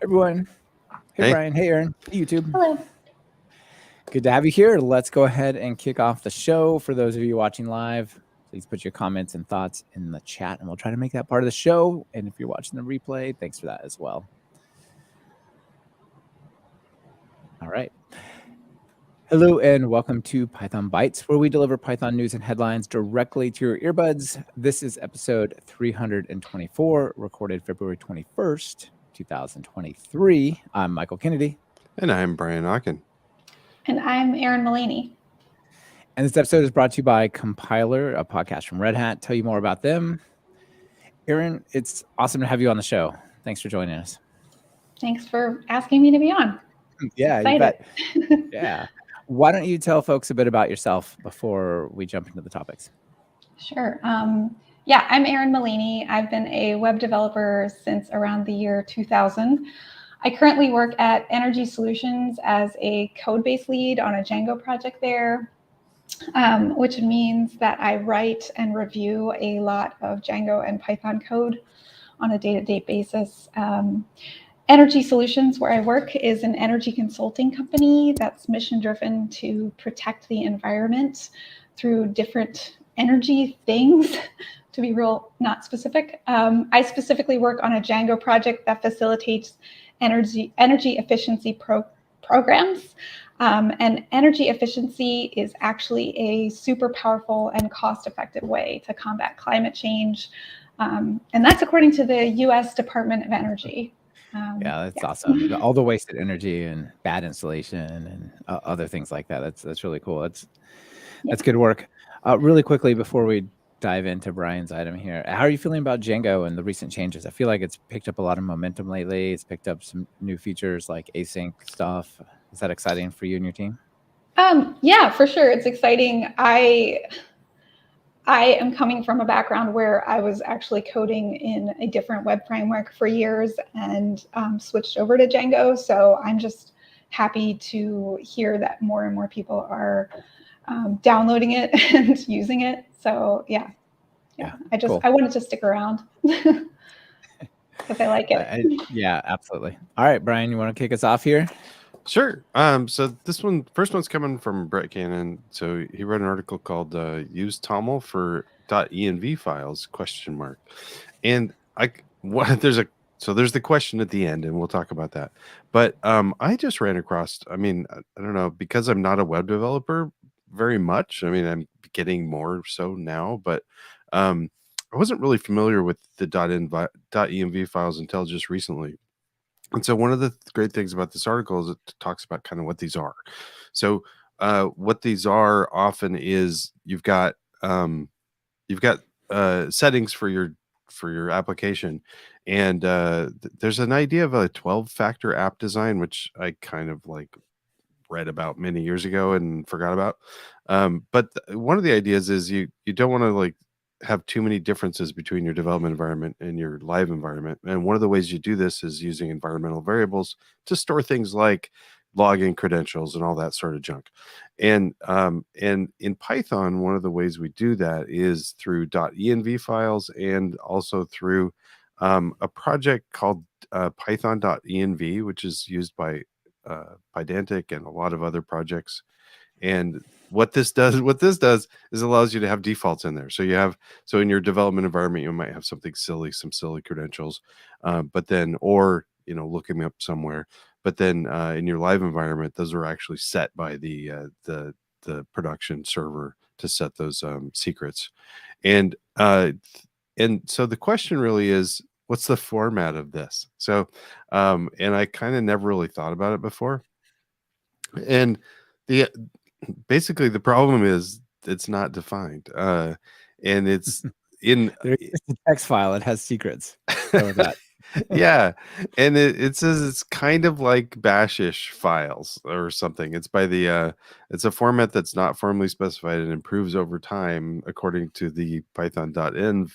Everyone. Hey, Hey. Brian. Hey, Erin. Hey, YouTube. Hello. Good to have you here. Let's go ahead and kick off the show. For those of you watching live, please put your comments and thoughts in the chat, and we'll try to make that part of the show. And if you're watching the replay, thanks for that as well. All right. Hello, and welcome to Python Bytes, where we deliver Python news and headlines directly to your earbuds. This is episode 324, recorded February 21st, 2023. I'm Michael Kennedy. And I'm Brian Ocken. And I'm Erin Mullaney. And this episode is brought to you by Compiler, a podcast from Red Hat. Tell you more about them. Erin, it's awesome to have you on the show. Thanks for joining us. Thanks for asking me to be on. Yeah, you bet. Yeah. Why don't you tell folks a bit about yourself before we jump into the topics? Sure. Yeah, I'm Erin Mullaney. I've been a web developer since around the year 2000. I currently work at Energy Solutions as a code base lead on a Django project there, which means that I write and review a lot of Django and Python code on a day-to-day basis. Energy Solutions, where I work, is an energy consulting company that's mission-driven to protect the environment through different energy things, to be real, not specific. I specifically work on a Django project that facilitates energy efficiency programs. And energy efficiency is actually a super powerful and cost-effective way to combat climate change. And that's according to the US Department of Energy. Yeah, that's awesome. All the wasted energy and bad installation and other things like that. That's really cool. That's good work. Really quickly before we dive into Brian's item here, how are you feeling about Django and the recent changes? I feel like it's picked up a lot of momentum lately. It's picked up some new features like async stuff. Is that exciting for you and your team? Yeah, for sure. It's exciting. I am coming from a background where I was actually coding in a different web framework for years and switched over to Django. So I'm just happy to hear that more and more people are downloading it and using it. So yeah. Cool. I wanted to stick around because I like it. Yeah, absolutely. All right, Brian, you want to kick us off here? Sure. So first one's coming from Brett Cannon. So he wrote an article called "Use TOML for .env files?" ? And there's the question at the end, and we'll talk about that. But I just ran across. I mean, I don't know, because I'm not a web developer very much. I mean, I'm getting more so now, but I wasn't really familiar with the .env files until just recently. And so one of the great things about this article is it talks about kind of what these are. So what these are often is you've got settings for your application, and there's an idea of a 12-factor app design, which I kind of like read about many years ago and forgot about. But one of the ideas is you don't want to like have too many differences between your development environment and your live environment. And one of the ways you do this is using environmental variables to store things like login credentials and all that sort of junk. And in Python, one of the ways we do that is through .env files and also through a project called python.env, which is used by Pydantic and a lot of other projects. And what this does is allows you to have defaults in there. So in your development environment, you might have some silly credentials, but then, or, looking up somewhere, but then in your live environment, those are actually set by the production server to set those secrets. And so the question really is, what's the format of this? So, and I kind of never really thought about it before. And basically the problem is it's not defined, and it's in there's a text file. It has secrets. That. Yeah, and it says it's kind of like bashish files or something. It's by it's a format that's not formally specified and improves over time according to the python.env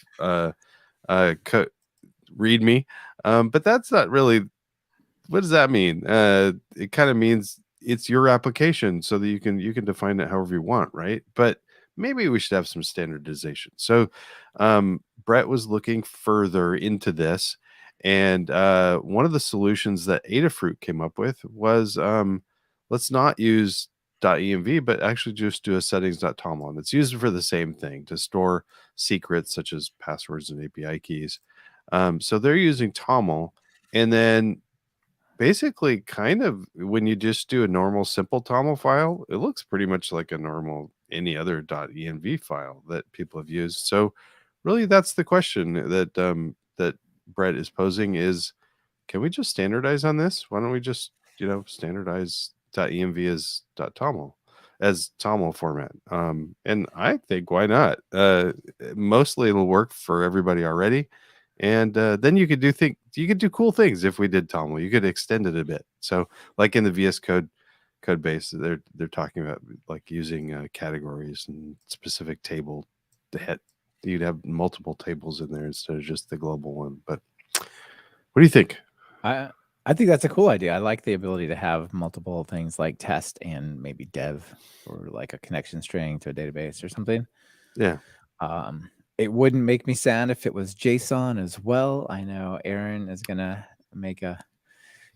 readme, but that's not really. What does that mean? It kind of means it's your application, so that you can define it however you want, right? But maybe we should have some standardization. So Brett was looking further into this, And one of the solutions that Adafruit came up with was let's not use .env, but actually just do a settings.toml. And it's used for the same thing, to store secrets such as passwords and API keys. So they're using TOML. And then basically, kind of, when you just do a normal simple TOML file, it looks pretty much like a normal any other .env file that people have used. So really, that's the question that that Brett is posing is, can we just standardize on this? Why don't we just, standardize .env as .toml as TOML format? And I think, why not? Mostly it'll work for everybody already. And then you could do cool things if we did TOML. You could extend it a bit. So like in the VS Code base, they're talking about like using categories and specific table to hit. You'd have multiple tables in there instead of just the global one. But what do you think? I think that's a cool idea. I like the ability to have multiple things like test and maybe dev, or like a connection string to a database or something. Yeah. It wouldn't make me sad if it was JSON as well. I know Erin is going to make a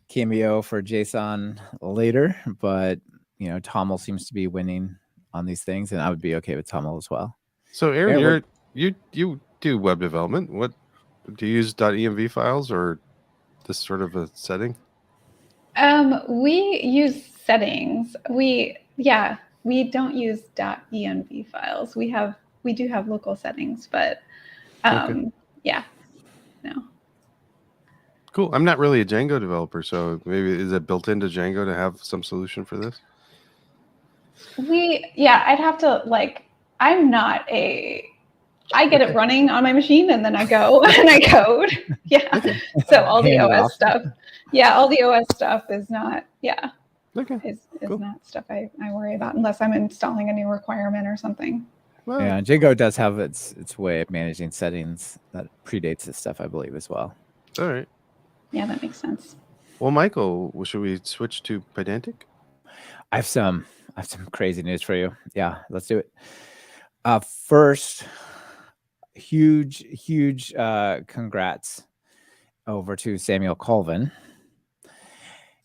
cameo for JSON later, but TOML seems to be winning on these things, and I would be okay with TOML as well. So Erin, you do web development. What do you use .env files or this sort of a setting? We use settings. We don't use .env files. We do have local settings, but no. Cool. I'm not really a Django developer, so maybe is it built into Django to have some solution for this? I'd have to I get it running on my machine and then I go and I code. Yeah. Okay. So all the OS stuff. Yeah, all the OS stuff is not, is cool. not stuff I worry about unless I'm installing a new requirement or something. Well, yeah, Django does have its way of managing settings that predates this stuff, I believe, as well. All right. Yeah, that makes sense. Well, Michael, should we switch to Pydantic? I have some crazy news for you. Yeah, let's do it. First, huge congrats over to Samuel Colvin.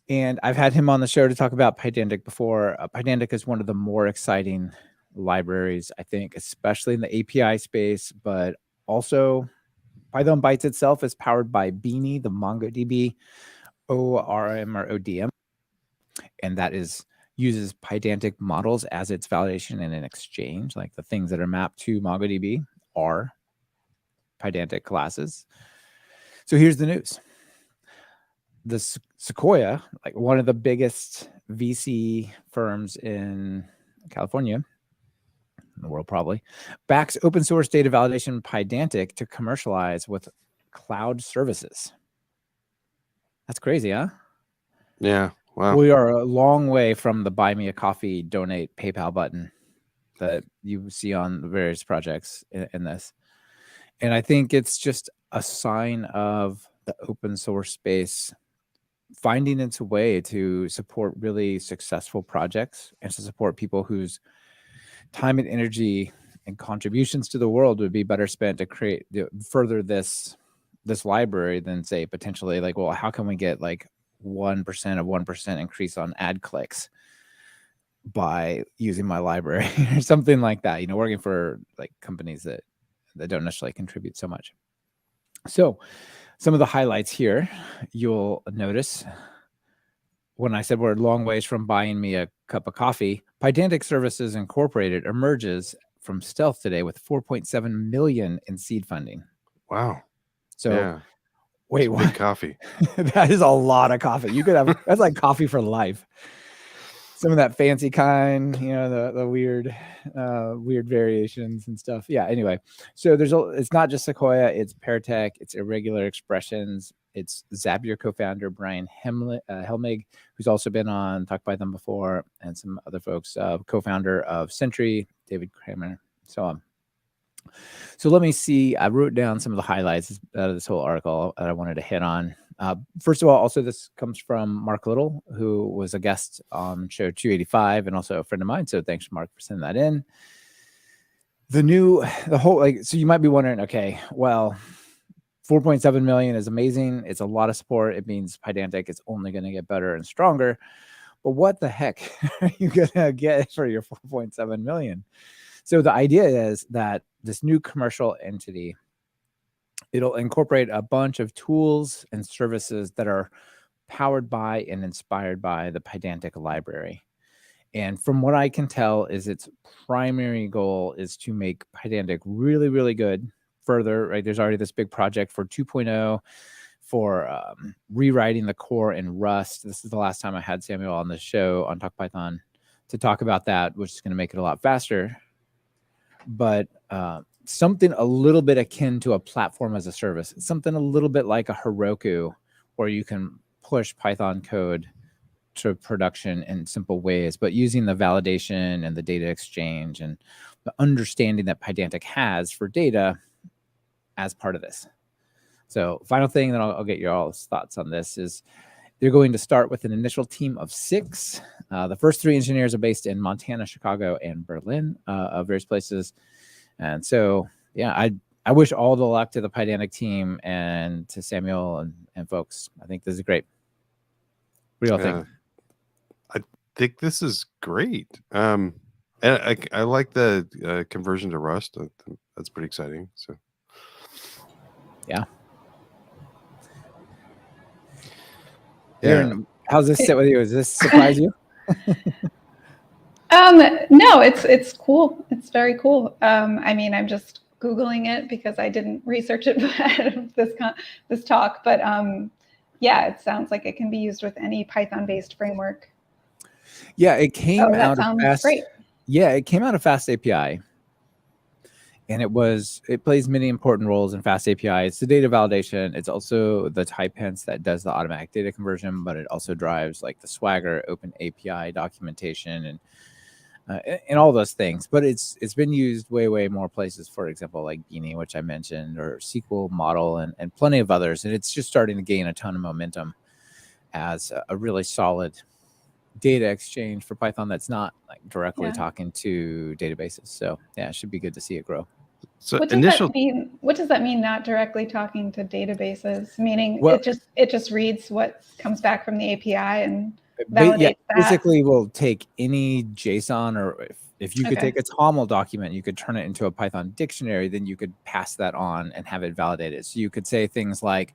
And I've had him on the show to talk about Pydantic before. Pydantic is one of the more exciting libraries, I think, especially in the API space, but also Python Bytes itself is powered by Beanie, the MongoDB ORM or ODM. And that uses Pydantic models as its validation in an exchange. Like the things that are mapped to MongoDB are Pydantic classes. So here's the news. The Sequoia, like one of the biggest VC firms in California, in the world probably, backs open source data validation Pydantic to commercialize with cloud services. That's crazy, huh? Yeah. Wow. We are a long way from the buy me a coffee, donate PayPal button that you see on various projects in this. And I think it's just a sign of the open source space finding its way to support really successful projects and to support people whose time and energy and contributions to the world would be better spent to further this library than, say, potentially like, well, how can we get like 1% of 1% increase on ad clicks by using my library or something like that, working for like companies that don't necessarily contribute so much. So some of the highlights here, you'll notice when I said we're a long ways from buying me a cup of coffee, Pydantic Services Incorporated emerges from stealth today with 4.7 million in seed funding. Wow. So yeah. Wait, what? Big coffee. That is a lot of coffee. You could have, that's like coffee for life. Some of that fancy kind, the weird variations and stuff. Yeah. Anyway, so it's not just Sequoia, it's Paratech, it's Irregular Expressions, it's Zapier co-founder Brian Helmig, who's also been on Talk Python before, and some other folks, co-founder of Sentry, David Kramer, so on. So let me see. I wrote down some of the highlights out of this whole article that I wanted to hit on. First of all, also this comes from Mark Little, who was a guest on show 285 and also a friend of mine. So thanks, Mark, for sending that in. So you might be wondering, okay, well, 4.7 million is amazing. It's a lot of support. It means Pydantic is only going to get better and stronger. But what the heck are you going to get for your 4.7 million? So the idea is that this new commercial entity, it'll incorporate a bunch of tools and services that are powered by and inspired by the Pydantic library. And from what I can tell is its primary goal is to make Pydantic really, really good further, right? There's already this big project for 2.0 for rewriting the core in Rust. This is the last time I had Samuel on the show on Talk Python to talk about that, which is going to make it a lot faster. But something a little bit akin to a platform as a service, something a little bit like a Heroku, where you can push Python code to production in simple ways, but using the validation and the data exchange and the understanding that Pydantic has for data as part of this. So final thing, then I'll get your all's thoughts on this, is they're going to start with an initial team of 6. The first 3 engineers are based in Montana, Chicago, and Berlin, various places. And so, yeah, I wish all the luck to the Pydantic team and to Samuel and folks. I think this is great. What do y'all think? I think this is great. And I like the conversion to Rust. That's pretty exciting. So, yeah. Erin, how's this sit with you? Does this surprise you? No, it's cool. It's very cool. I mean, I'm just Googling it because I didn't research it ahead of this talk, but yeah, it sounds like it can be used with any Python-based framework. Yeah, it came out of Fast. Great. Yeah, it came out of Fast API, and it plays many important roles in Fast API. It's the data validation. It's also the type hints that does the automatic data conversion, but it also drives like the Swagger Open API documentation and all those things. But it's been used way more places. For example, like Beanie, which I mentioned, or SQL Model, and plenty of others. And it's just starting to gain a ton of momentum as a really solid data exchange for Python that's not like directly talking to databases. So yeah, it should be good to see it grow. So what does that mean? Not directly talking to databases, meaning it just reads what comes back from the API and validates that. Basically, we'll take any JSON, or if you could take a TOML document, you could turn it into a Python dictionary. Then you could pass that on and have it validated. So you could say things like,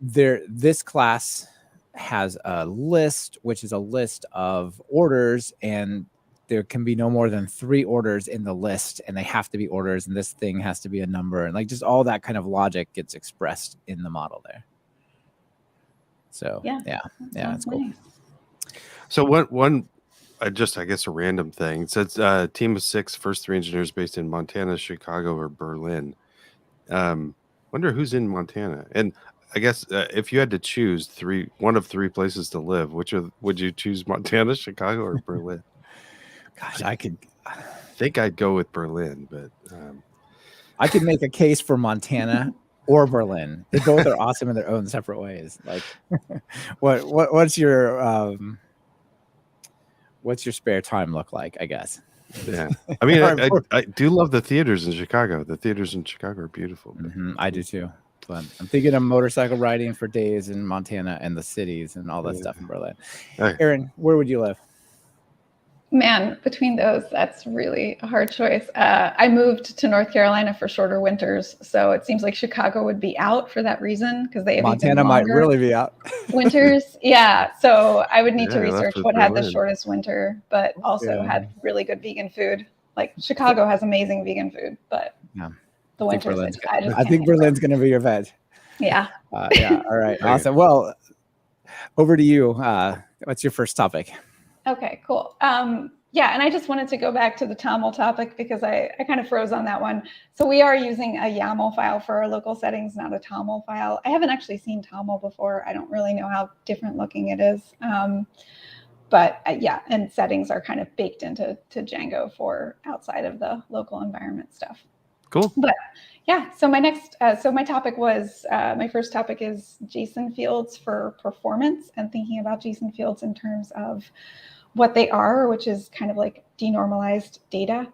this class has a list, which is a list of orders, and there can be no more than 3 orders in the list, and they have to be orders, and this thing has to be a number, and like just all that kind of logic gets expressed in the model there. So yeah, it's cool. Nice. So one I guess a random thing. It says team of 6, first 3 engineers based in Montana, Chicago, or Berlin. Wonder who's in Montana. And I guess if you had to choose one of 3 places to live, would you choose Montana, Chicago, or Berlin? Gosh, I think I'd go with Berlin, but I could make a case for Montana or Berlin. They both are awesome in their own separate ways. Like, what's your spare time look like, I guess? Yeah, I mean, I do love the theaters in Chicago. The theaters in Chicago are beautiful. I do too. But I'm thinking of motorcycle riding for days in Montana and the cities and all that stuff in Berlin. Okay. Erin, where would you live? Man, between those, that's really a hard choice. I moved to North Carolina for shorter winters, so it seems like Chicago would be out for that reason, because they have Montana might really be out. Winters, yeah. So I would need to research what had the shortest winter, but also had really good vegan food. Like Chicago has amazing vegan food, but the winters, I think Berlin's going to be your veg. Yeah. Yeah. All right. Awesome. Well, over to you. What's your first topic? Okay, cool. Yeah, and I just wanted to go back to the TOML topic because I kind of froze on that one. So we are using a YAML file for our local settings, not a TOML file. I haven't actually seen TOML before. I don't really know how different looking it is. But yeah, and settings are kind of baked into Django for outside of the local environment stuff. Cool. But yeah, so my topic was, my first topic is JSON fields for performance, and thinking about JSON fields in terms of what they are, which is kind of like denormalized data.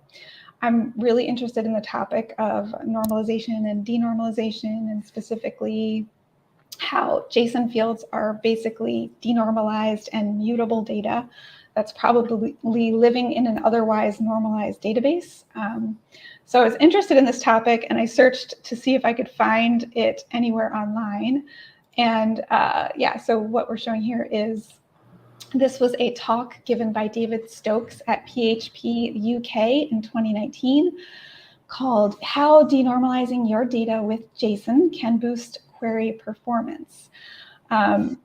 I'm really interested in the topic of normalization and denormalization, and specifically how JSON fields are basically denormalized and mutable data that's probably living in an otherwise normalized database. So I was interested in this topic, and I searched to see if I could find it anywhere online. And yeah, so what we're showing here is, this was a talk given by David Stokes at PHP UK in 2019 called How Denormalizing Your Data with JSON Can Boost Query Performance. I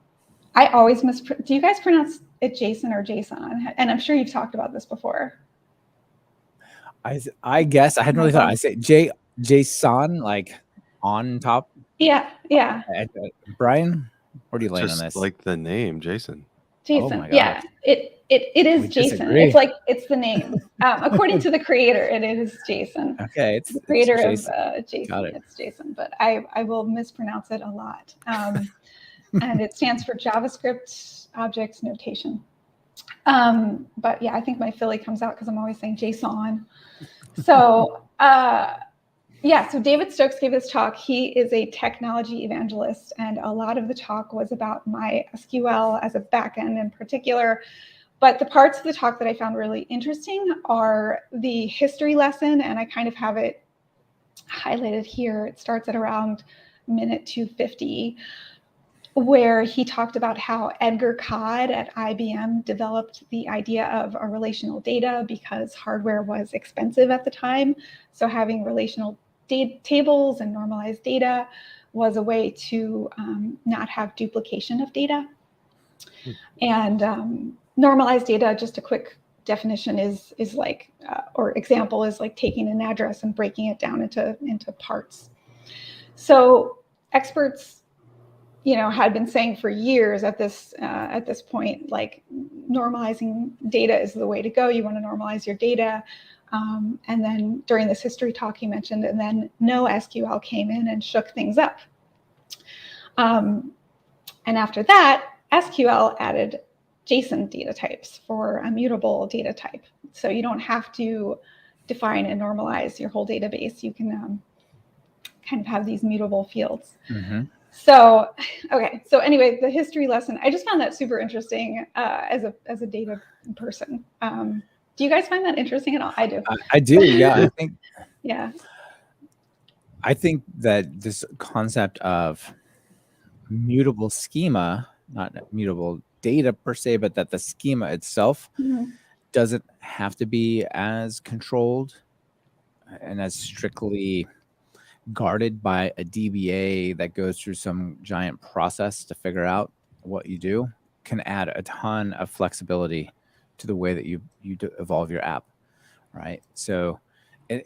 always do you guys pronounce it JSON or JSON? And I'm sure you've talked about this before. I guess I hadn't really thought. I say JSON, like on top. Yeah, yeah. Brian, where do you land on Just this? like the name, Jason. JSON. Oh my yeah, gosh. it is We JSON. disagree. It's like, it's the name. According to the creator, it is JSON. Okay, it's the creator of JSON. Got JSON. it. It's JSON, but I will mispronounce it a lot. And it stands for JavaScript Objects Notation. But yeah, I think my Philly comes out because I'm always saying JSON. So yeah, so David Stokes gave this talk. He is a technology evangelist, and a lot of the talk was about MySQL as a backend in particular. But the parts of the talk that I found really interesting are the history lesson, and I kind of have it highlighted here. It starts at around minute 250, where he talked about how Edgar Codd at IBM developed the idea of a relational data because hardware was expensive at the time. So having relational tables and normalized data was a way to not have duplication of data. And normalized data, just a quick definition, is like, or example, is like taking an address and breaking it down into parts. So experts, had been saying for years at this point, like, normalizing data is the way to go. You want to normalize your data. And then during this history talk he mentioned, and then NoSQL came in and shook things up. And after that, SQL added JSON data types for a mutable data type. So you don't have to define and normalize your whole database. You can kind of have these mutable fields. Mm-hmm. So, okay. So anyway, the history lesson, I just found that super interesting as a data person. Do you guys find that interesting at all? I do. I do. Yeah. I think. Yeah. I think that this concept of mutable schema, not mutable data per se, but that the schema itself doesn't have to be as controlled and as strictly guarded by a DBA that goes through some giant process to figure out what you do, can add a ton of flexibility to the way that you evolve your app, right? So there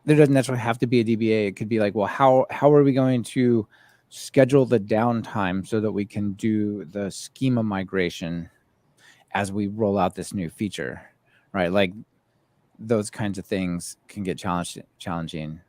doesn't necessarily have to be a DBA. It could be like, well, how are we going to schedule the downtime so that we can do the schema migration as we roll out this new feature, right? Like, those kinds of things can get challenging.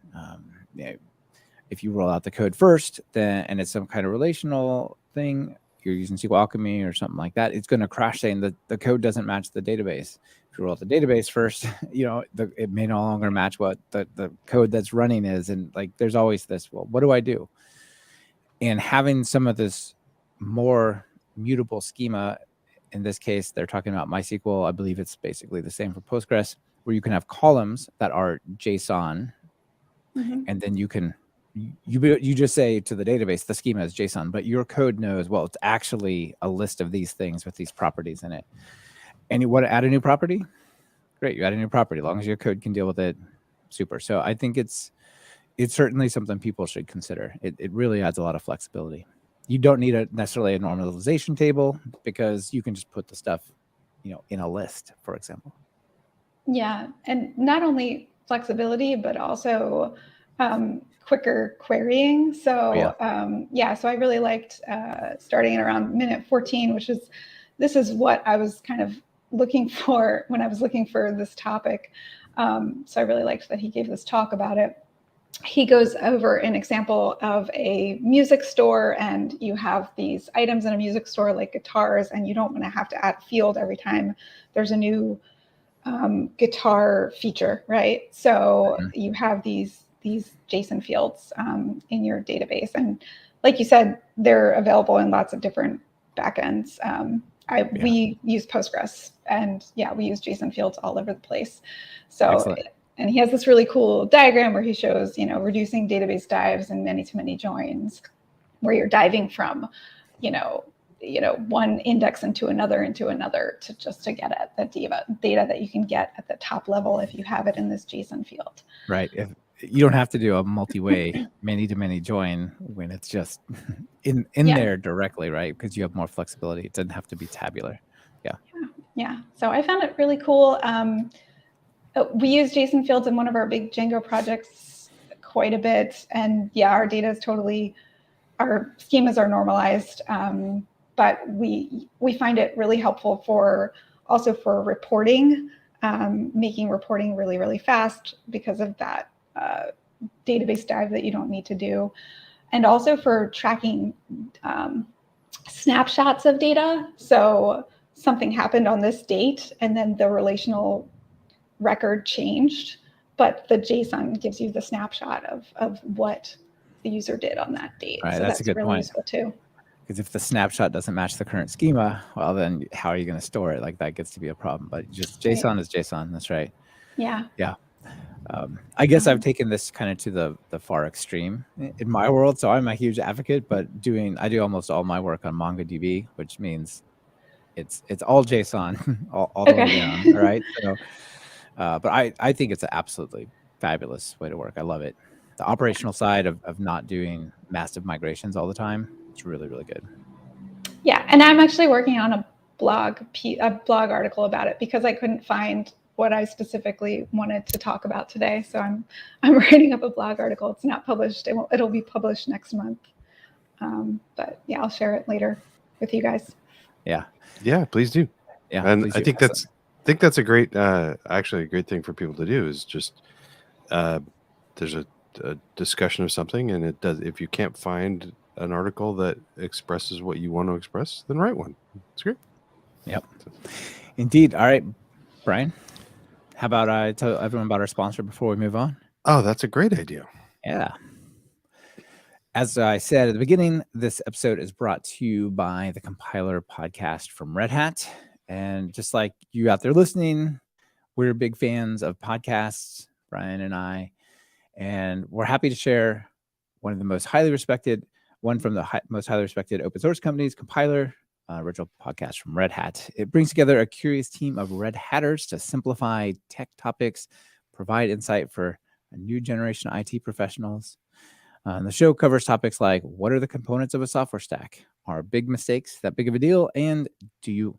If you roll out the code first, then, and it's some kind of relational thing, you're using SQL Alchemy or something like that, it's going to crash saying that the code doesn't match the database. If you roll out the database first, it may no longer match what the code that's running is. And like, there's always this, well, what do I do? And having some of this more mutable schema, in this case, they're talking about MySQL. I believe it's basically the same for Postgres, where you can have columns that are JSON, and then you can, you just say to the database, the schema is JSON, but your code knows, well, it's actually a list of these things with these properties in it. And you want to add a new property? Great, you add a new property. As long as your code can deal with it, super. So I think it's certainly something people should consider. It really adds a lot of flexibility. You don't need necessarily a normalization table, because you can just put the stuff, in a list, for example. Yeah, and not only flexibility, but also quicker querying. So so I really liked starting at around minute 14, this is what I was kind of looking for when I was looking for this topic. So I really liked that he gave this talk about it. He goes over an example of a music store, and you have these items in a music store like guitars, and you don't want to have to add a field every time there's a new guitar feature, right? So you have these JSON fields in your database, and like you said, they're available in lots of different backends. We use Postgres, and we use JSON fields all over the place. So, excellent. And he has this really cool diagram where he shows, reducing database dives and many-to-many joins, where you're diving from, one index into another to just to get at the data that you can get at the top level if you have it in this JSON field. Right. If you don't have to do a multi-way many-to-many join when it's just in there directly, right? Because you have more flexibility. It doesn't have to be tabular. Yeah. So I found it really cool. We use JSON fields in one of our big Django projects quite a bit, and our data is our schemas are normalized. But we find it really helpful for reporting, making reporting really, really fast because of that database dive that you don't need to do. And also for tracking snapshots of data. So something happened on this date and then the relational record changed, but the JSON gives you the snapshot of what the user did on that date. Right, so that's a good really point. Useful too. Because if the snapshot doesn't match the current schema, well, then how are you going to store it? Like, that gets to be a problem. But just JSON is JSON. That's right. Yeah. I guess I've taken this kind of to the far extreme in my world. So I'm a huge advocate, but I do almost all my work on MongoDB, which means it's all JSON all the way down. Right. So, but I think it's an absolutely fabulous way to work. I love it. The operational side of not doing massive migrations all the time, it's really, really good. Yeah, and I'm actually working on a blog article about it because I couldn't find what I specifically wanted to talk about today. So I'm writing up a blog article. It's not published. It'll be published next month. But I'll share it later with you guys. Yeah, please do. Yeah, and I think that's a great actually a great thing for people to do is just there's a discussion of something, and it does. If you can't find an article that expresses what you want to express, then write one. It's great. Yep. Indeed. All right, Brian, how about I tell everyone about our sponsor before we move on? Oh, that's a great idea. Yeah. As I said at the beginning, this episode is brought to you by the Compiler podcast from Red Hat. And just like you out there listening, we're big fans of podcasts, Brian and I, and we're happy to share one from the most highly respected open source companies, Compiler, original podcast from Red Hat. It brings together a curious team of Red Hatters to simplify tech topics, provide insight for a new generation of IT professionals. The show covers topics like, what are the components of a software stack? Are big mistakes that big of a deal? And do you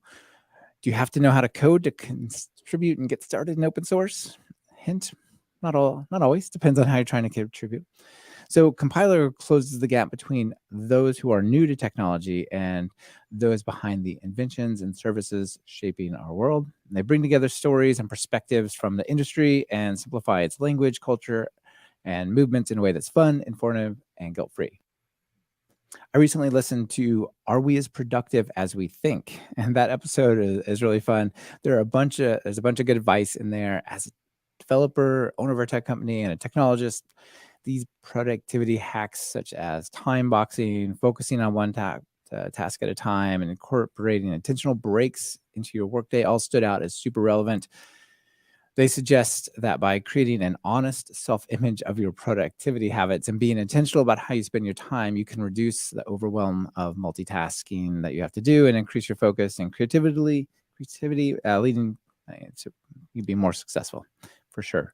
have to know how to code to contribute and get started in open source? Hint, not always. Depends on how you're trying to contribute. So Compiler closes the gap between those who are new to technology and those behind the inventions and services shaping our world. And they bring together stories and perspectives from the industry and simplify its language, culture, and movements in a way that's fun, informative, and guilt-free. I recently listened to Are We As Productive As We Think? And that episode is really fun. There's a bunch of good advice in there. As a developer, owner of a tech company, and a technologist, these productivity hacks such as time boxing, focusing on one task at a time, and incorporating intentional breaks into your workday all stood out as super relevant. They suggest that by creating an honest self-image of your productivity habits and being intentional about how you spend your time, you can reduce the overwhelm of multitasking that you have to do and increase your focus and creativity leading to you be more successful, for sure.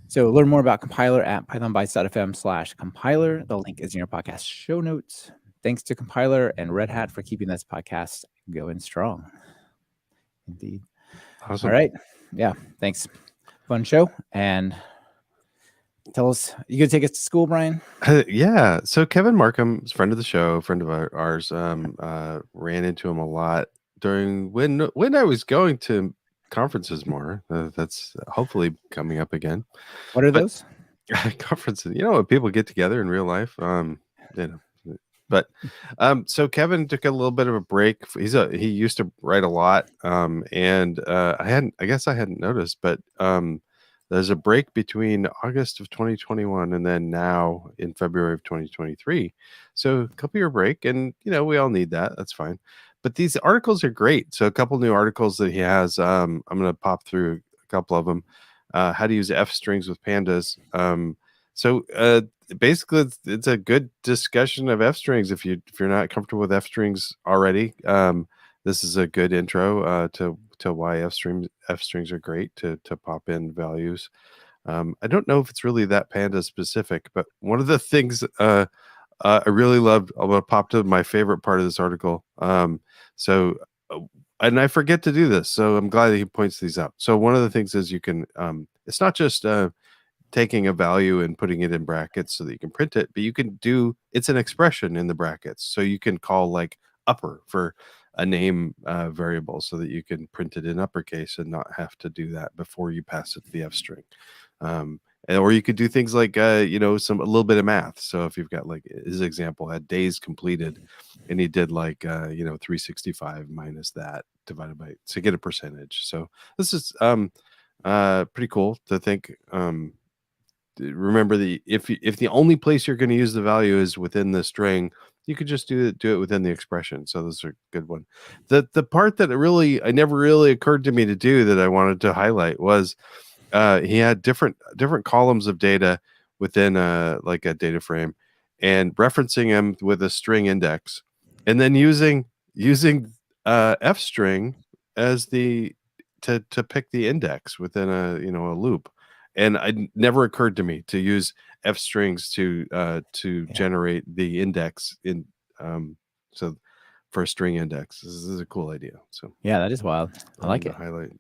So learn more about Compiler at pythonbytes.fm/compiler. The link is in your podcast show notes. Thanks to Compiler and Red Hat for keeping this podcast going strong. Indeed. Awesome. All right. Yeah, thanks. Fun show. And tell us, you gonna take us to school, Brian? Yeah. So Kevin Markham, friend of the show, friend of ours, ran into him a lot during when I was going to conferences more. That's hopefully coming up again. What are those? Conferences? When people get together in real life. But so Kevin took a little bit of a break. He used to write a lot, and I guess I hadn't noticed, but there's a break between August of 2021 and then now in February of 2023. So a couple year break, and we all need that. That's fine. But these articles are great. So a couple new articles that he has. I'm going to pop through a couple of them. How to use F strings with pandas. Basically, it's a good discussion of F strings. If you're not comfortable with F strings already, this is a good intro to why F strings are great to pop in values. I don't know if it's really that panda specific, but one of the things I really loved, I'm going to pop to my favorite part of this article. And I forget to do this, so I'm glad that he points these out. So one of the things is you can, it's not just taking a value and putting it in brackets so that you can print it, but you can it's an expression in the brackets. So you can call like upper for a name variable so that you can print it in uppercase and not have to do that before you pass it to the F string. Or you could do things like, a little bit of math. So if you've got, like, his example had days completed and he did like, 365 minus that divided by to get a percentage. So this is pretty cool to think. Remember if the only place you're going to use the value is within the string, you could just do it within the expression. So those are a good one. The part that I never really occurred to me to do that I wanted to highlight was he had different columns of data within like a data frame and referencing them with a string index and then using F string as to pick the index within a loop. And it never occurred to me to use F strings to generate the index in so for a string index. This is a cool idea. So yeah, that is wild. I like it. Highlight.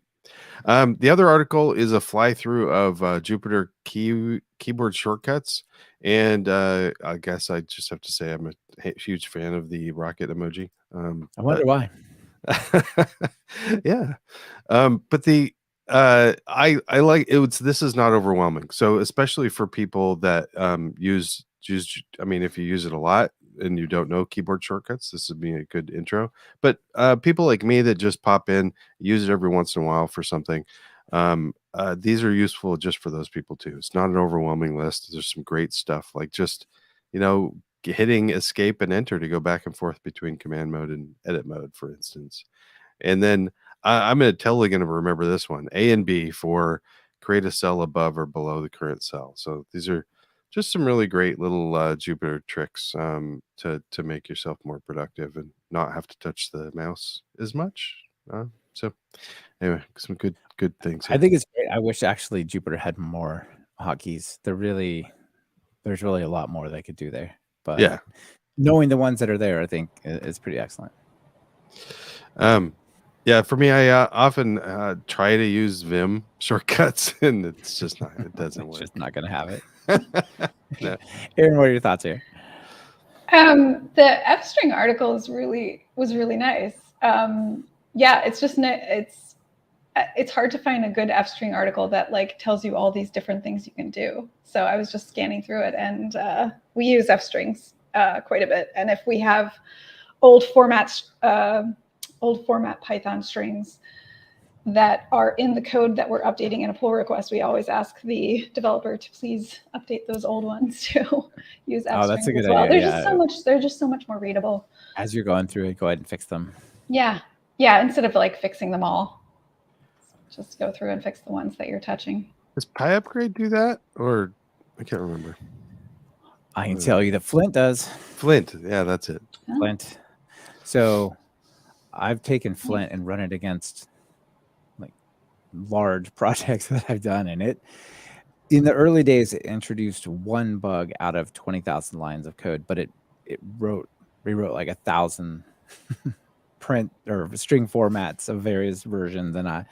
The other article is a fly through of Jupyter keyboard shortcuts, and I guess I just have to say I'm a huge fan of the rocket emoji. I wonder why. Yeah, but the I like it. This is not overwhelming, so especially for people that use. I mean, if you use it a lot and you don't know keyboard shortcuts, this would be a good intro. But people like me that just pop in, use it every once in a while for something. These are useful just for those people too. It's not an overwhelming list. There's some great stuff like just hitting escape and enter to go back and forth between command mode and edit mode, for instance. And then I'm totally going to remember this one, A and B, for create a cell above or below the current cell. So these are just some really great little Jupyter tricks to make yourself more productive and not have to touch the mouse as much. So anyway, some good things here. I think it's great. I wish actually Jupyter had more hotkeys. There's really a lot more they could do there. But yeah, knowing the ones that are there, I think is pretty excellent. Yeah, for me, I often try to use Vim shortcuts, and it's just not. It doesn't work. Just not going to have it. No. Aaron, what are your thoughts here? The F string article was really nice. Yeah, it's just it's hard to find a good F string article that like tells you all these different things you can do. So I was just scanning through it, and we use F strings quite a bit. And if we have old format Python strings that are in the code that we're updating in a pull request, we always ask the developer to please update those old ones to use F strings. That's a good as well. idea. They're just so much more readable. As you're going through it, go ahead and fix them. Yeah. Instead of like fixing them all, just go through and fix the ones that you're touching. Does PyUpgrade do that, or I can't remember? I can tell you that Flint does. Flint, yeah, that's it. Oh. Flint. So I've taken Flint and run it against like large projects that I've done, and it in the early days it introduced one bug out of 20,000 lines of code, but it rewrote like 1,000 print or string formats of various versions, and I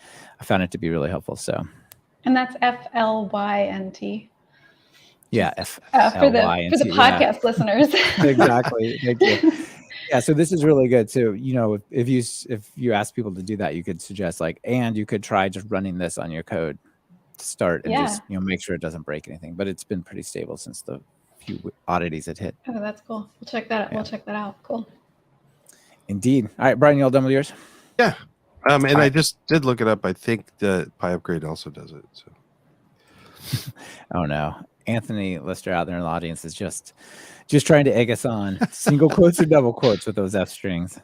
found it to be really helpful. So, and that's FLYNT. Yeah, for the podcast listeners. Exactly. Thank you. Yeah, so this is really good. So, if you ask people to do that, you could suggest and you could try just running this on your code to start and just make sure it doesn't break anything. But it's been pretty stable since the few oddities it hit. Oh, that's cool. We'll check that out. Yeah. We'll check that out. Cool. Indeed. All right, Brian, you all done with yours? Yeah. And I right. just did look it up. I think the PyUpgrade also does it. So. Oh no, Anthony Lister out there in the audience is just trying to egg us on. Single quotes or double quotes with those F strings.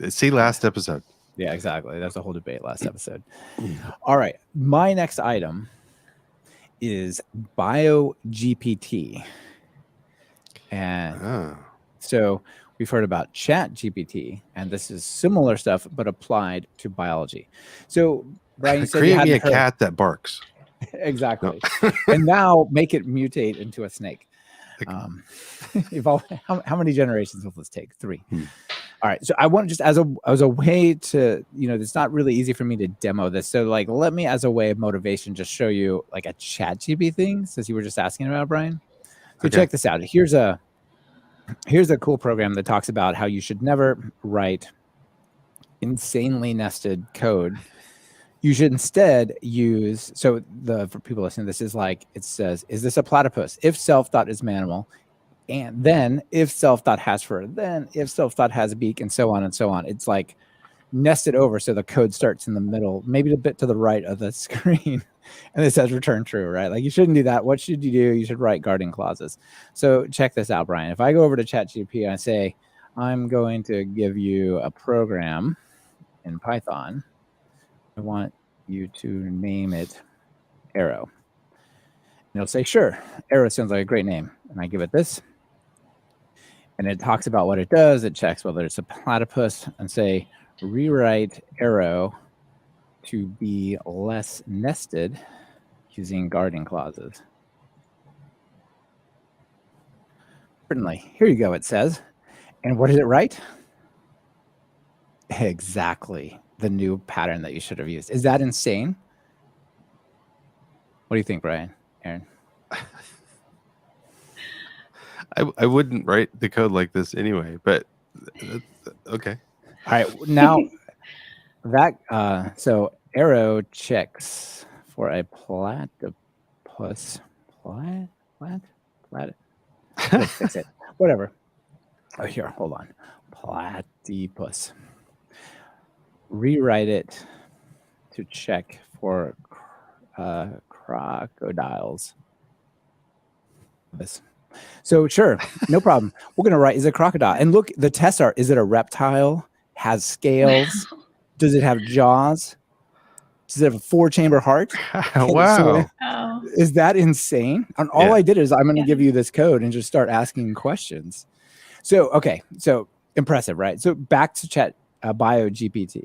See last episode. Yeah, exactly. That's a whole debate last episode. All right, my next item is BioGPT, and so we've heard about ChatGPT, and this is similar stuff but applied to biology. So Brian, you said create you me a hadn't heard. cat that barks. Exactly. And now make it mutate into a snake. How many generations will this take? 3. All right. So I want just as a way to, it's not really easy for me to demo this. So like, let me as a way of motivation, just show you like a ChatGPT thing, since you were just asking about, Brian. So check this out. Here's a cool program that talks about how you should never write insanely nested code. You should instead use, for people listening, this is like, it says, is this a platypus? If self dot is mammal, and then if self dot has fur, then if self dot has a beak, and so on and so on. It's like nested over, so the code starts in the middle, maybe a bit to the right of the screen, and it says return true, right? Like you shouldn't do that. What should you do? You should write guarding clauses. So check this out, Brian. If I go over to ChatGPT and I say, I'm going to give you a program in Python, I want you to name it Arrow. And it'll say, sure, Arrow sounds like a great name. And I give it this. And it talks about what it does. It checks whether it's a platypus and say, rewrite Arrow to be less nested using guarding clauses. Certainly. Here you go, it says. And what did it write? Exactly the new pattern that you should have used. Is that insane? What do you think, Brian? Erin? I wouldn't write the code like this anyway, but okay. All right, now that so Arrow checks for a platypus. Let's fix it. Whatever. Oh, here, hold on. Platypus. Rewrite it to check for crocodiles. So sure, no problem. We're gonna write, is it a crocodile? And look, the tests are, is it a reptile? Has scales? Wow. Does it have jaws? Does it have a 4-chamber heart? Wow. Oh. Is that insane? And all I did is I'm gonna give you this code and just start asking questions. So okay, so impressive, right? So back to BioGPT.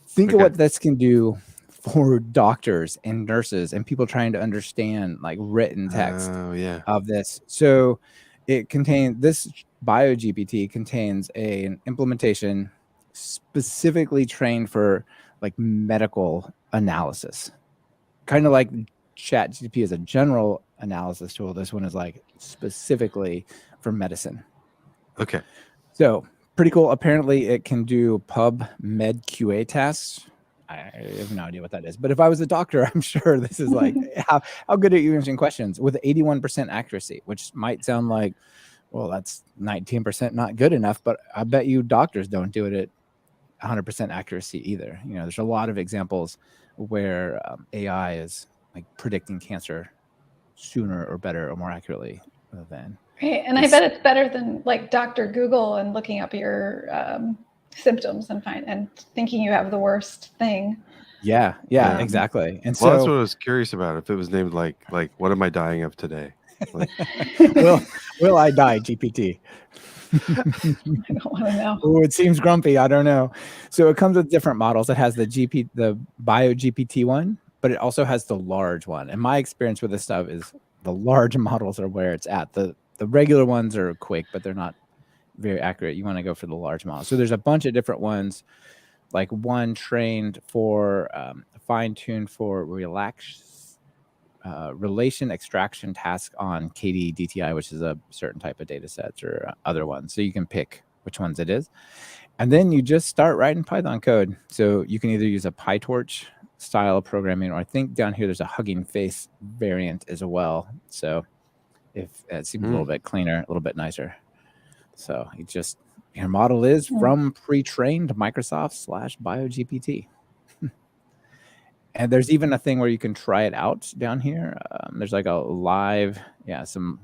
Think of what this can do for doctors and nurses and people trying to understand like written text of this. So this BioGPT contains an implementation specifically trained for like medical analysis. Kind of like ChatGPT is a general analysis tool. This one is like specifically for medicine. Okay. So pretty cool. Apparently it can do PubMed QA tasks. I have no idea what that is, but if I was a doctor, I'm sure this is like how good are you answering questions with 81% accuracy, which might sound like, well, that's 19% not good enough, but I bet you doctors don't do it at 100% accuracy either. There's a lot of examples where AI is like predicting cancer sooner or better or more accurately than. Right, and I bet it's better than like Dr. Google and looking up your symptoms and thinking you have the worst thing. Yeah, exactly. And that's what I was curious about. If it was named like what am I dying of today? Like, will I die, GPT? I don't want to know. Oh, it seems grumpy. I don't know. So it comes with different models. It has the BioGPT one, but it also has the large one. And my experience with this stuff is the large models are where it's at. The regular ones are quick, but they're not very accurate. You want to go for the large model. So there's a bunch of different ones, like one trained for fine-tuned for relation extraction task on KD-DTI, which is a certain type of data sets or other ones. So you can pick which ones it is. And then you just start writing Python code. So you can either use a PyTorch style of programming, or I think down here there's a Hugging Face variant as well. So if it seems a little bit cleaner, a little bit nicer. So your model is from pre-trained Microsoft / BioGPT. And there's even a thing where you can try it out down here. There's like a live, some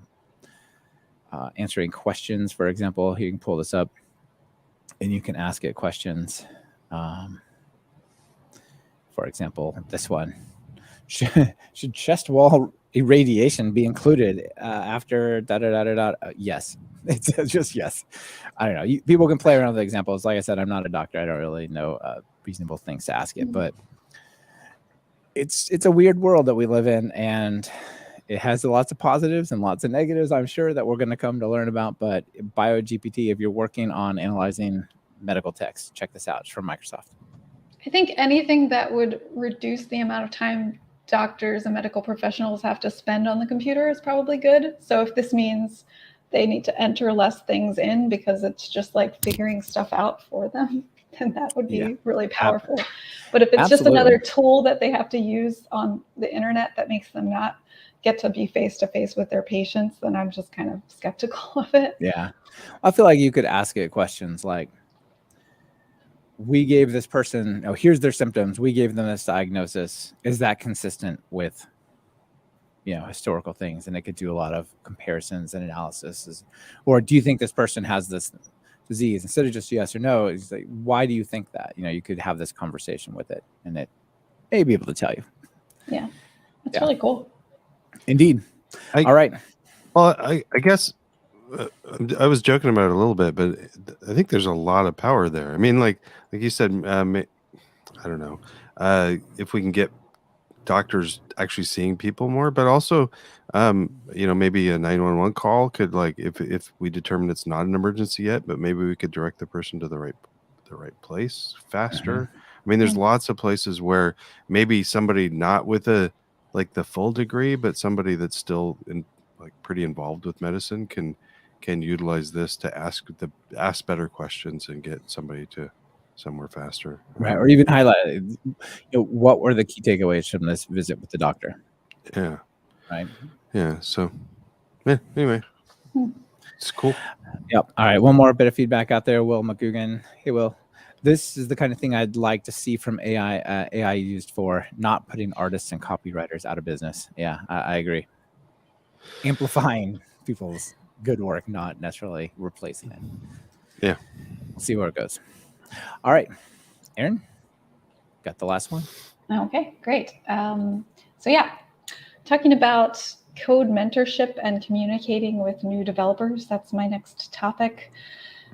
answering questions, for example. You can pull this up and you can ask it questions. For example, this one. Should chest wall irradiation be included after yes. It's just yes. I don't know. People can play around with examples. Like I said, I'm not a doctor. I don't really know reasonable things to ask it, but it's a weird world that we live in, and it has lots of positives and lots of negatives, I'm sure, that we're going to come to learn about. But BioGPT, if you're working on analyzing medical text, check this out. It's from Microsoft. I think anything that would reduce the amount of time doctors and medical professionals have to spend on the computer is probably good. So if this means they need to enter less things in because it's just like figuring stuff out for them, then that would be really powerful. But if it's just another tool that they have to use on the internet that makes them not get to be face-to-face with their patients, then I'm just kind of skeptical of it. Yeah. I feel like you could ask it questions like, we gave this person, here's their symptoms. We gave them this diagnosis. Is that consistent with, historical things? And it could do a lot of comparisons and analysis. Or do you think this person has this disease? Instead of just yes or no, it's like, why do you think that? You could have this conversation with it, and it may be able to tell you. Yeah, that's really cool. Indeed. All right. Well, I guess I was joking about it a little bit, but I think there's a lot of power there. I mean, like you said, I don't know, if we can get doctors actually seeing people more, but also, maybe a 911 call could, like, if we determine it's not an emergency yet, but maybe we could direct the person to the right place faster. I mean, there's lots of places where maybe somebody not with the full degree, but somebody that's still pretty involved with medicine can utilize this to ask better questions and get somebody to somewhere faster. Right. Or even highlight, what were the key takeaways from this visit with the doctor? Yeah. Right. Yeah. So, anyway, it's cool. Yep. All right. One more bit of feedback out there. Will McGugan. Hey, Will. This is the kind of thing I'd like to see from AI. AI used for not putting artists and copywriters out of business. Yeah, I agree. Amplifying people's good work, not necessarily replacing it. Yeah. We'll see where it goes. All right. Erin, got the last one? Okay, great. Talking about code mentorship and communicating with new developers. That's my next topic.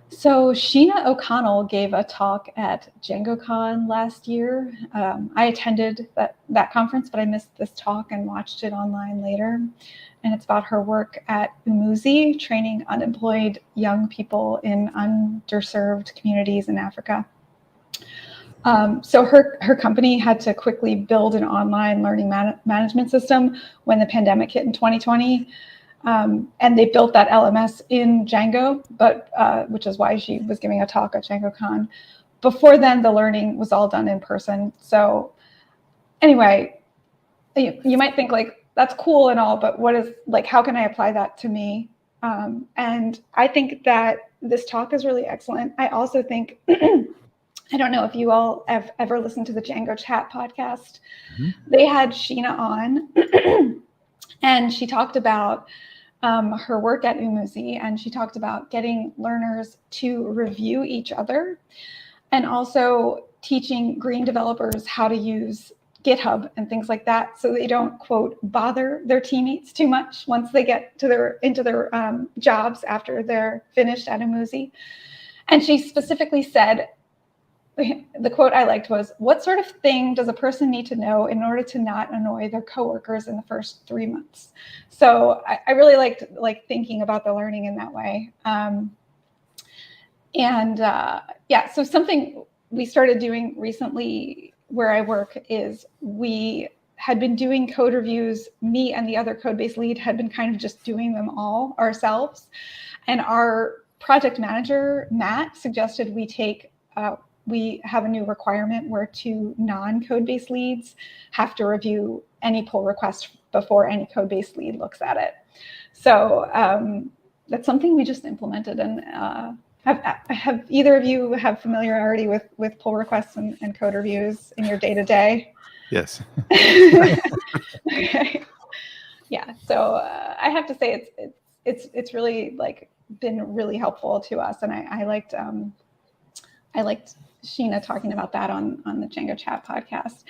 So Sheena O'Connell gave a talk at DjangoCon last year. I attended that conference, but I missed this talk and watched it online later. And it's about her work at Umuzi, training unemployed young people in underserved communities in Africa. So her company had to quickly build an online learning management system when the pandemic hit in 2020. And they built that LMS in Django, but which is why she was giving a talk at DjangoCon. Before then, the learning was all done in person. So anyway, you might think that's cool and all, but how can I apply that to me? And I think that this talk is really excellent. I also think, I don't know if you all have ever listened to the Django Chat podcast. They had Sheena on and she talked about her work at Umuzi, and she talked about getting learners to review each other and also teaching green developers how to use GitHub and things like that, so they don't, quote, bother their teammates too much once they get into their jobs after they're finished at Umuzi. And she specifically said, the quote I liked was, "What sort of thing does a person need to know in order to not annoy their coworkers in the first 3 months?" So I really liked thinking about the learning in that way. So something we started doing recently where I work is we had been doing code reviews. Me and the other code base lead had been kind of just doing them all ourselves. And our project manager, Matt, suggested we take we have a new requirement where 2 non-code base leads have to review any pull request before any code base lead looks at it. So that's something we just implemented. And have either of you have familiarity with pull requests and code reviews in your day-to-day? Yes. Okay. Yeah. So I have to say it's really like been really helpful to us, and I liked Sheena talking about that on the Django Chat podcast.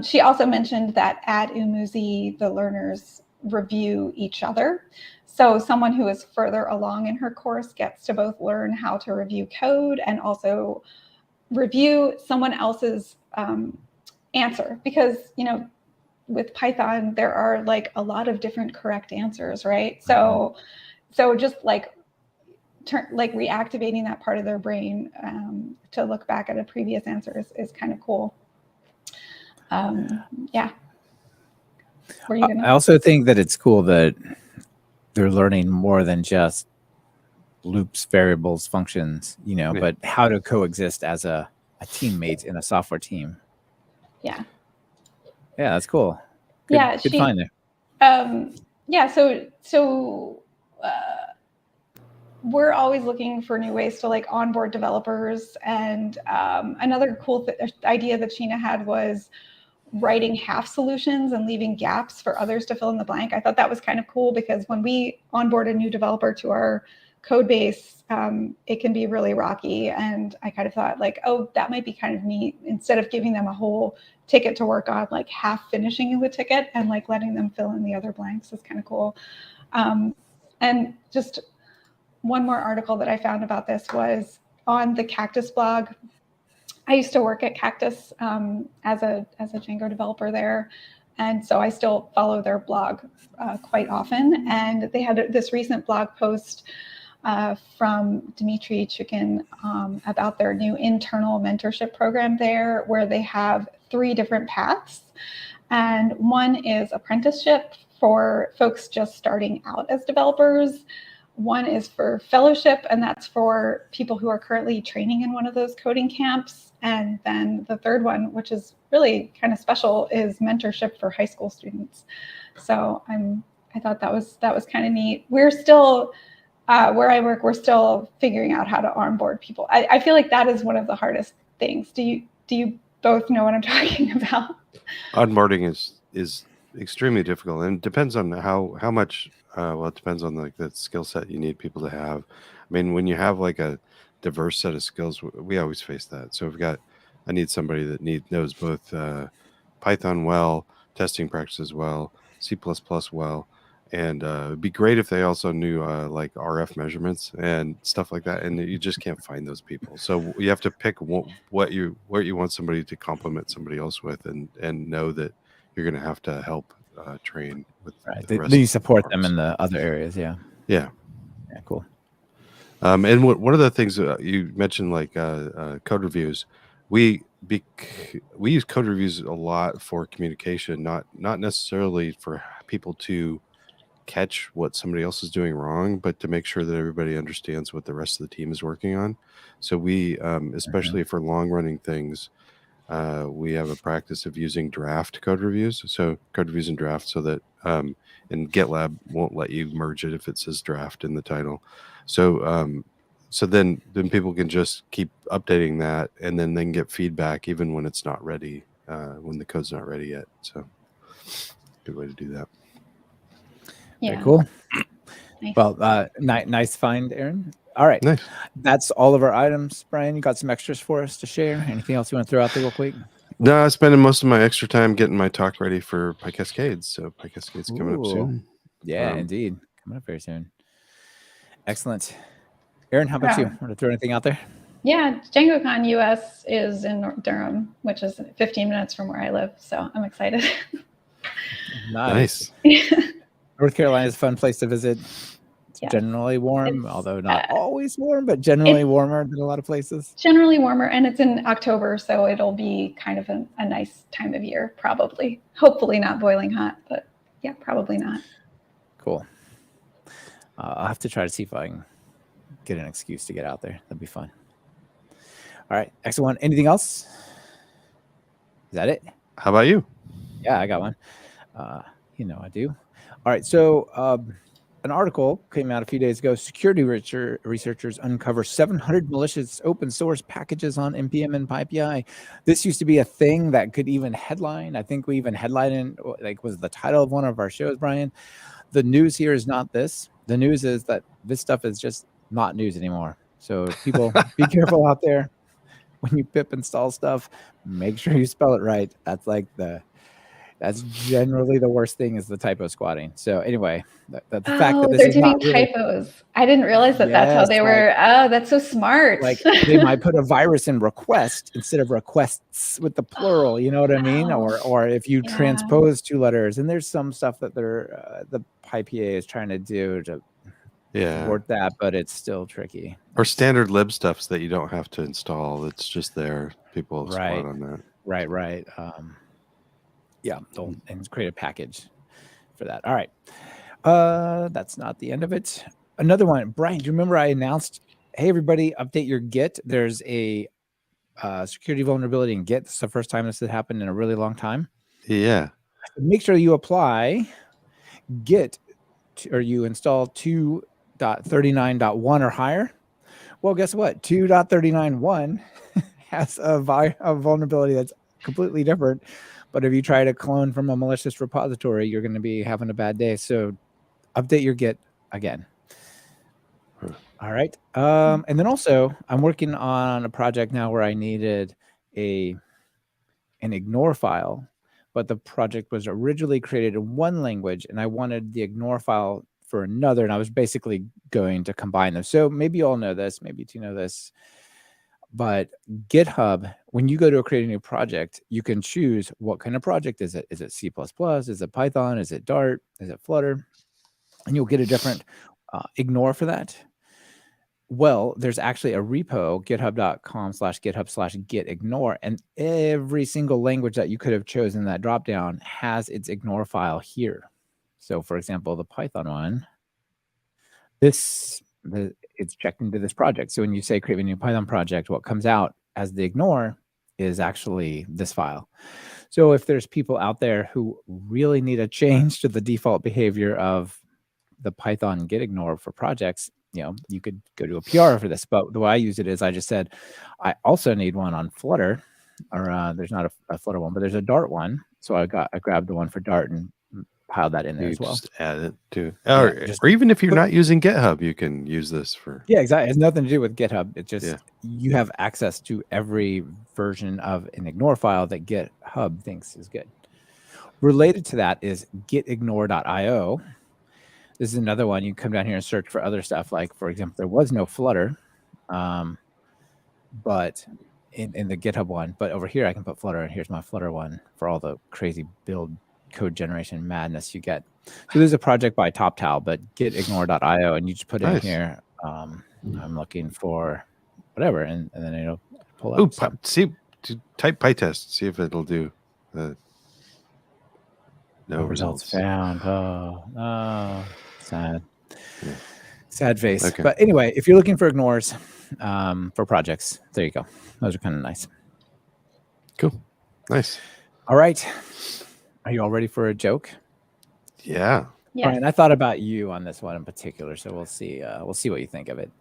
She also mentioned that at Umuzi, the learners review each other. So someone who is further along in her course gets to both learn how to review code and also review someone else's answer, because, with Python, there are like a lot of different correct answers, right? So just like reactivating that part of their brain to look back at a previous answer is kind of cool. Yeah. I also think that it's cool that they're learning more than just loops, variables, functions, but how to coexist as a teammate in a software team. Yeah. Yeah, that's cool. Good find there. Yeah. So we're always looking for new ways to like onboard developers. And another cool idea that Sheena had was writing half solutions and leaving gaps for others to fill in the blank. I thought that was kind of cool, because when we onboard a new developer to our code base, it can be really rocky. And I kind of thought like, oh, that might be kind of neat. Instead of giving them a whole ticket to work on, like half finishing the ticket and like letting them fill in the other blanks is kind of cool. And just one more article that I found about this was on the Cactus blog. I used to work at Cactus as a Django developer there, and so I still follow their blog quite often. And they had this recent blog post from Dmitry Chukin about their new internal mentorship program there, where they have 3 different paths. And one is apprenticeship for folks just starting out as developers. One is for fellowship, and that's for people who are currently training in one of those coding camps. And then the third one, which is really kind of special, is mentorship for high school students. So I thought that was kind of neat. We're still, where I work, we're still figuring out how to onboard people. I feel like that is one of the hardest things. Do you both know what I'm talking about? Onboarding is extremely difficult, and it depends on how much. It depends on like the skill set you need people to have. I mean, when you have like a diverse set of skills, we always face that. So I need somebody that knows both Python well, testing practices well, C++ well, and it'd be great if they also knew like RF measurements and stuff like that. And you just can't find those people. So you have to pick what you want somebody to complement somebody else with, and know that you're going to have to help train with the rest. You support them in the other areas. Yeah, cool. And one of the things you mentioned, like code reviews, we use code reviews a lot for communication, not necessarily for people to catch what somebody else is doing wrong, but to make sure that everybody understands what the rest of the team is working on. So we, especially for long running things, we have a practice of using draft code reviews. So code reviews and draft, so that and GitLab won't let you merge it if it says draft in the title. So so then people can just keep updating that, and then they can get feedback even when it's not ready, when the code's not ready yet. So good way to do that. Yeah. Very cool. Nice. Well, nice find, Erin. All right. Nice. That's all of our items. Brian, you got some extras for us to share? Anything else you want to throw out there real quick? No, I'm spending most of my extra time getting my talk ready for PyCascades. So PyCascades coming up soon. Yeah, indeed. Coming up very soon. Excellent. Erin, how about you? Want to throw anything out there? Yeah, DjangoCon US is in Durham, which is 15 minutes from where I live. So I'm excited. Nice. North Carolina is a fun place to visit. It's generally warm, although not always warm, but generally warmer than a lot of places. Generally warmer, and it's in October, so it'll be kind of a nice time of year, probably. Hopefully not boiling hot, but yeah, probably not. Cool. I'll have to try to see if I can get an excuse to get out there. That'd be fun. All right, excellent. Anything else? Is that it? How about you? Yeah, I got one. I do. All right, so an article came out a few days ago. Security researchers uncover 700 malicious open source packages on NPM and PyPI. This used to be a thing that could even headline. I think we even headlined, was the title of one of our shows, Brian. The news here is not this. The news is that this stuff is just not news anymore. So people, be careful out there. When you pip install stuff, make sure you spell it right. That's generally the worst thing, is the typo squatting. So anyway, the fact that this they're is doing not really, typos. I didn't realize that that's how they were. Oh, that's so smart. Like they might put a virus in request instead of requests with the plural. You know what I mean? Or if you transpose 2 letters, and there's some stuff that the PyPA is trying to do to thwart that, but it's still tricky. Or standard lib stuffs that you don't have to install. It's just there. People squat on that. Right. And create a package for that. All right. That's not the end of it. Another one. Brian, do you remember I announced, hey, everybody, update your Git? There's a security vulnerability in Git. This is the first time this has happened in a really long time. Yeah. Make sure you apply Git or you install 2.39.1 or higher. Well, guess what? 2.39.1 has a vulnerability that's completely different. But if you try to clone from a malicious repository, you're going to be having a bad day. So update your Git again. All right. And then also, I'm working on a project now where I needed an ignore file, but the project was originally created in one language, and I wanted the ignore file for another, and I was basically going to combine them. So maybe you all know this, maybe you know this. But GitHub, when you go to create a new project, you can choose what kind of project is it. Is it C++? Is it Python? Is it Dart? Is it Flutter? And you'll get a different ignore for that. Well, there's actually a repo, github.com/github/gitignore, and every single language that you could have chosen that dropdown has its ignore file here. So, for example, the Python one, it's checked into this project. So when you say create a new Python project, what comes out as the ignore is actually this file. So if there's people out there who really need a change to the default behavior of the Python git ignore for projects, you could go to a PR for this. But the way I use it is I just said, I also need one on Flutter, or there's not a Flutter one, but there's a Dart one. So I grabbed the one for Dart and piled that in there as well. Just add it to, or even if you're not using GitHub, you can use this for. Yeah, exactly. It has nothing to do with GitHub. It's just you have access to every version of an ignore file that GitHub thinks is good. Related to that is gitignore.io. This is another one. You come down here and search for other stuff. Like, for example, there was no Flutter, but in the GitHub one. But over here, I can put Flutter, and here's my Flutter one for all the crazy build code generation madness you get. So there's a project by TopTal, but gitignore.io, and you just put in here, I'm looking for whatever, and then it'll pull up. Type PyTest, see if it'll do the no results found. Oh, sad. Yeah. Sad face. Okay. But anyway, if you're looking for ignores for projects, there you go. Those are kind of nice. Cool. Nice. All right. Are you all ready for a joke? Yeah. Brian, I thought about you on this one in particular, so we'll see. We'll see what you think of it.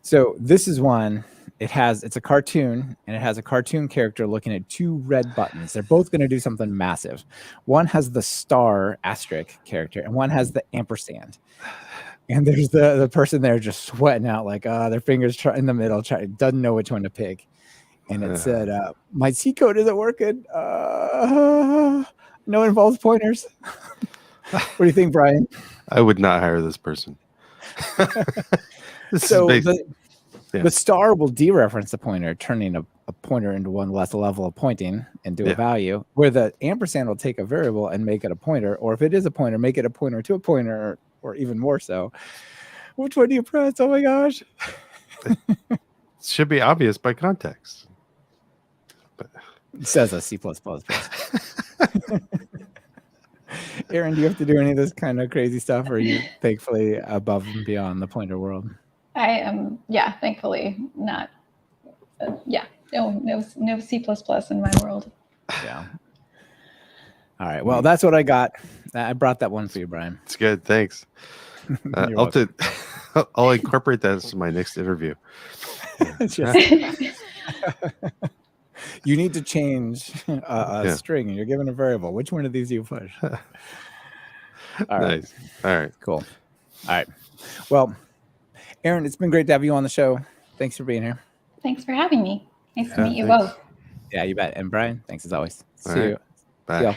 So this is one. It's a cartoon, and it has a cartoon character looking at 2 red buttons. They're both going to do something massive. One has the star asterisk character, and one has the ampersand. And there's the person there just sweating out, like their fingers in the middle, doesn't know which one to pick. And it said, "My C code isn't working. No, it involves pointers." What do you think, Brian? I would not hire this person. The star will dereference the pointer, turning a pointer into one less level of pointing and do a value, where the ampersand will take a variable and make it a pointer, or if it is a pointer, make it a pointer to a pointer, or even more so. Which one do you press? Oh my gosh. It should be obvious by context. But it says a C++. Erin, do you have to do any of this kind of crazy stuff, or are you thankfully above and beyond the pointer world? I am, thankfully not Yeah, no C++ in my world. Yeah. All right. Well, that's what I got. I brought that one for you, Brian. It's good. Thanks. You're welcome. I'll incorporate that into my next interview. You need to change a string, and you're given a variable. Which one of these do you push? All right. Nice. All right. Cool. All right. Well, Erin, it's been great to have you on the show. Thanks for being here. Thanks for having me. Nice to meet you thanks. both. Yeah, you bet. And Brian, thanks as always. All See right. you. Bye. See y'all.